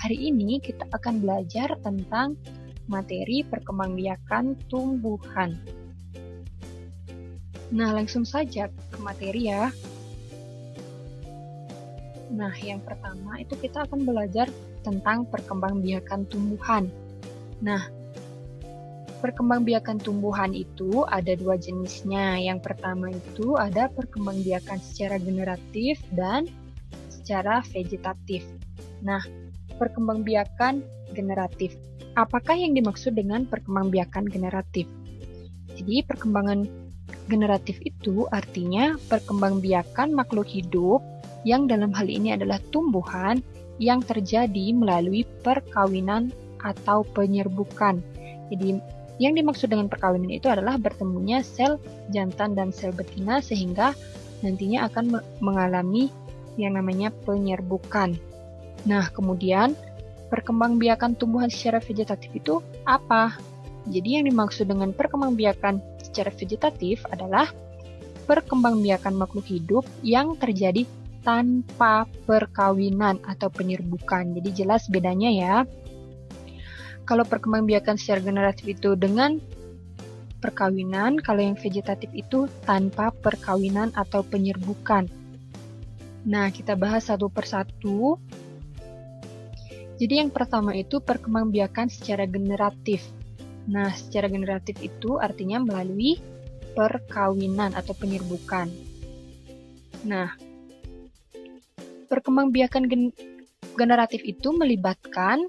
Hari ini kita akan belajar tentang materi perkembangbiakan tumbuhan. Nah, langsung saja ke materi ya. Nah, yang pertama itu kita akan belajar tentang perkembangbiakan tumbuhan. Nah, perkembangbiakan tumbuhan itu ada dua jenisnya. Yang pertama itu ada perkembangbiakan secara generatif dan secara vegetatif. Nah, perkembangbiakan generatif. Apakah yang dimaksud dengan perkembangbiakan generatif? Jadi, perkembangan generatif itu artinya perkembangbiakan makhluk hidup yang dalam hal ini adalah tumbuhan yang terjadi melalui perkawinan atau penyerbukan. Jadi, yang dimaksud dengan perkawinan itu adalah bertemunya sel jantan dan sel betina sehingga nantinya akan mengalami yang namanya penyerbukan. Nah, kemudian perkembangbiakan tumbuhan secara vegetatif itu apa? Jadi yang dimaksud dengan perkembangbiakan secara vegetatif adalah perkembangbiakan makhluk hidup yang terjadi tanpa perkawinan atau penyerbukan. Jadi jelas bedanya ya. Kalau perkembangbiakan secara generatif itu dengan perkawinan, kalau yang vegetatif itu tanpa perkawinan atau penyerbukan. Nah, kita bahas satu persatu. Jadi yang pertama itu perkembangbiakan secara generatif. Nah, secara generatif itu artinya melalui perkawinan atau penyerbukan. Nah, perkembangbiakan generatif itu melibatkan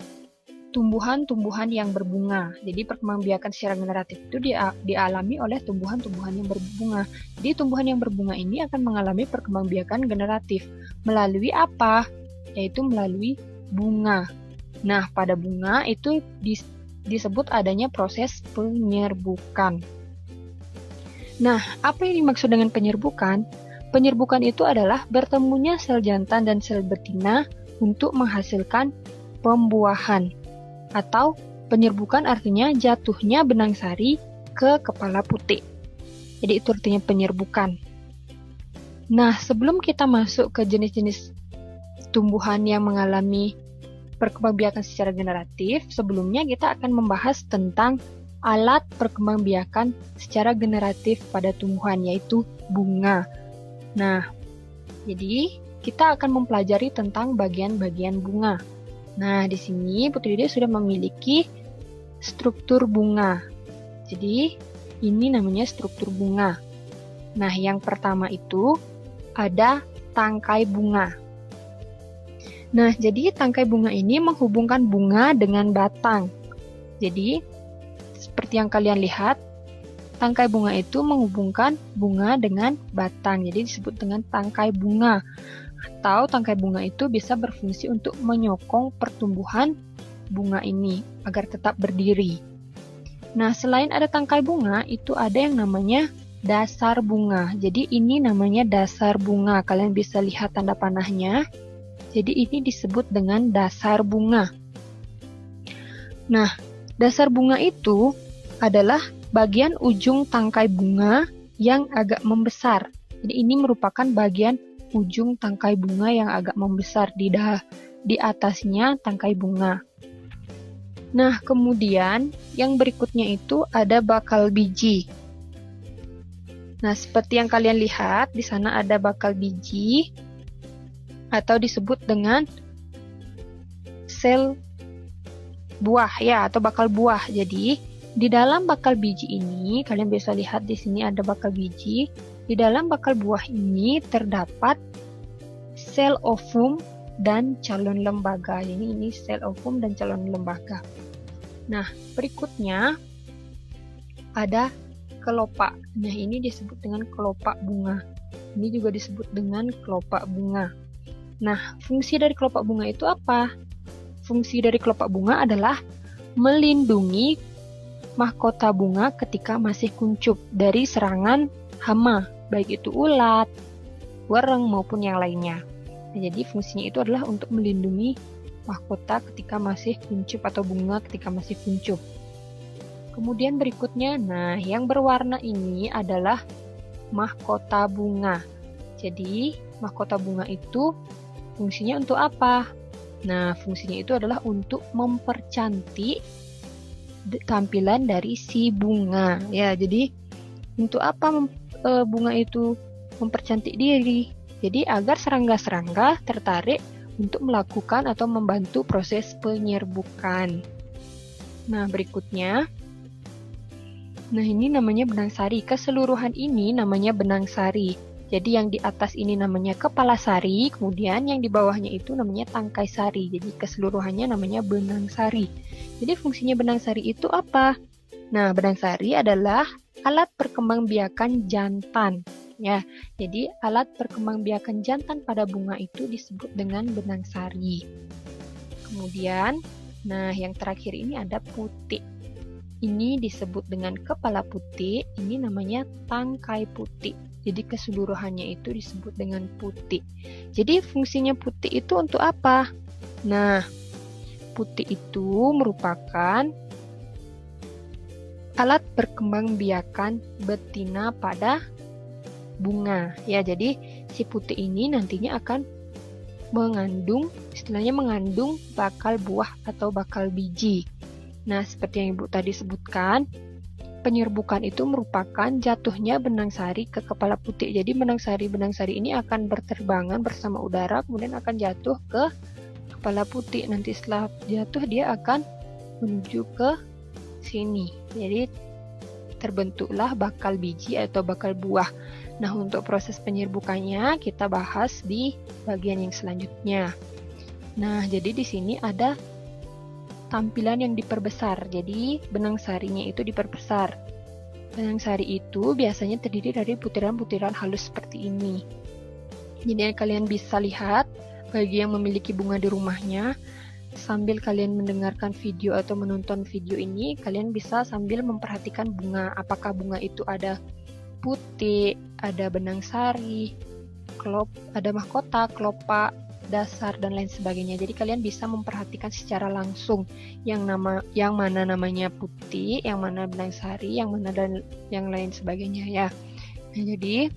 tumbuhan-tumbuhan yang berbunga. Jadi perkembangbiakan secara generatif itu dialami oleh tumbuhan-tumbuhan yang berbunga. Jadi tumbuhan yang berbunga ini akan mengalami perkembangbiakan generatif. Melalui apa? Yaitu melalui bunga. Nah, pada bunga itu disebut adanya proses penyerbukan. Nah, apa yang dimaksud dengan penyerbukan? Penyerbukan itu adalah bertemunya sel jantan dan sel betina untuk menghasilkan pembuahan. Atau penyerbukan artinya jatuhnya benang sari ke kepala putik. Jadi itu artinya penyerbukan. Nah, sebelum kita masuk ke jenis-jenis tumbuhan yang mengalami perkembangbiakan secara generatif, sebelumnya kita akan membahas tentang alat perkembangbiakan secara generatif pada tumbuhan, yaitu bunga. Nah, jadi kita akan mempelajari tentang bagian-bagian bunga. Nah, di sini Putri Dede sudah memiliki struktur bunga. Jadi, ini namanya struktur bunga. Nah, yang pertama itu ada tangkai bunga. Nah, jadi tangkai bunga ini menghubungkan bunga dengan batang. Jadi, seperti yang kalian lihat, tangkai bunga itu menghubungkan bunga dengan batang. Jadi, disebut dengan tangkai bunga. Atau tangkai bunga itu bisa berfungsi untuk menyokong pertumbuhan bunga ini agar tetap berdiri. Nah, selain ada tangkai bunga, itu ada yang namanya dasar bunga. Jadi ini namanya dasar bunga. Kalian bisa lihat tanda panahnya. Jadi ini disebut dengan dasar bunga. Nah, dasar bunga itu adalah bagian ujung tangkai bunga yang agak membesar. Jadi ini merupakan bagian ujung tangkai bunga yang agak membesar di atasnya tangkai bunga. Nah, kemudian yang berikutnya itu ada bakal biji. Nah, seperti yang kalian lihat, di sana ada bakal biji atau disebut dengan sel buah ya, atau bakal buah. Jadi, di dalam bakal biji ini, kalian bisa lihat di sini ada bakal biji. Di dalam bakal buah ini terdapat sel ovum dan calon lembaga. Jadi ini sel ovum dan calon lembaga. Nah, berikutnya ada kelopak. Nah, ini disebut dengan kelopak bunga. Ini juga disebut dengan kelopak bunga. Nah, fungsi dari kelopak bunga itu apa? Fungsi dari kelopak bunga adalah melindungi mahkota bunga ketika masih kuncup dari serangan hama, baik itu ulat, wereng maupun yang lainnya. Nah, jadi fungsinya itu adalah untuk melindungi mahkota ketika masih kuncup atau bunga ketika masih kuncup. Kemudian berikutnya, nah yang berwarna ini adalah mahkota bunga. Jadi mahkota bunga itu fungsinya untuk apa? Nah, fungsinya itu adalah untuk mempercantik tampilan dari si bunga. Ya, jadi untuk apa bunga itu mempercantik diri? Jadi agar serangga-serangga tertarik untuk melakukan atau membantu proses penyerbukan. Nah, berikutnya. Nah, ini namanya benang sari. Keseluruhan ini namanya benang sari. Jadi yang di atas ini namanya kepala sari, kemudian yang di bawahnya itu namanya tangkai sari. Jadi keseluruhannya namanya benang sari. Jadi fungsinya benang sari itu apa? Nah, benang sari adalah alat perkembangbiakan jantan. Ya, jadi alat perkembangbiakan jantan pada bunga itu disebut dengan benang sari. Kemudian, nah yang terakhir ini ada putik. Ini disebut dengan kepala putik, ini namanya tangkai putik. Jadi keseluruhannya itu disebut dengan putik. Jadi fungsinya putik itu untuk apa? Nah, putik itu merupakan alat perkembangbiakan betina pada bunga. Ya, jadi si putik ini nantinya akan mengandung, istilahnya mengandung bakal buah atau bakal biji. Nah, seperti yang Ibu tadi sebutkan, penyerbukan itu merupakan jatuhnya benang sari ke kepala putik. Jadi benang sari ini akan berterbangan bersama udara, kemudian akan jatuh ke kepala putik. Nanti setelah jatuh dia akan menuju ke sini. Jadi terbentuklah bakal biji atau bakal buah. Nah, untuk proses penyerbukannya kita bahas di bagian yang selanjutnya. Nah, jadi di sini ada tampilan yang diperbesar. Jadi benang sarinya itu diperbesar. Benang sari itu biasanya terdiri dari butiran-butiran halus seperti ini. Jadi kalian bisa lihat bagi yang memiliki bunga di rumahnya, sambil kalian mendengarkan video atau menonton video ini, kalian bisa sambil memperhatikan bunga. Apakah bunga itu ada putih, ada benang sari, ada mahkota, kelopak, dasar dan lain sebagainya. Jadi kalian bisa memperhatikan secara langsung yang mana namanya putih, yang mana benang sari, yang mana dan yang lain sebagainya ya. Nah, jadi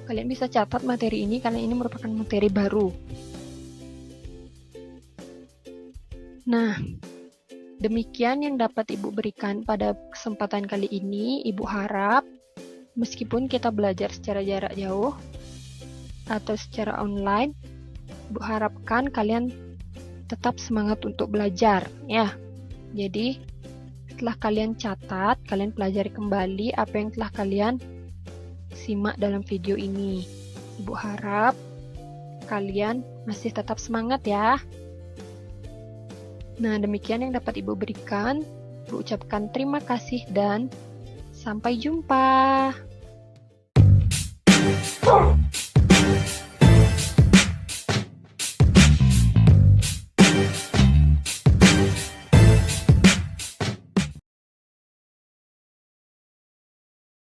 kalian bisa catat materi ini karena ini merupakan materi baru. Nah, demikian yang dapat Ibu berikan pada kesempatan kali ini. Ibu harap meskipun kita belajar secara jarak jauh atau secara online, Ibu harapkan kalian tetap semangat untuk belajar ya. Jadi setelah kalian catat, kalian pelajari kembali apa yang telah kalian simak dalam video ini. Ibu harap kalian masih tetap semangat ya. Nah, demikian yang dapat Ibu berikan. Ibu ucapkan terima kasih dan sampai jumpa.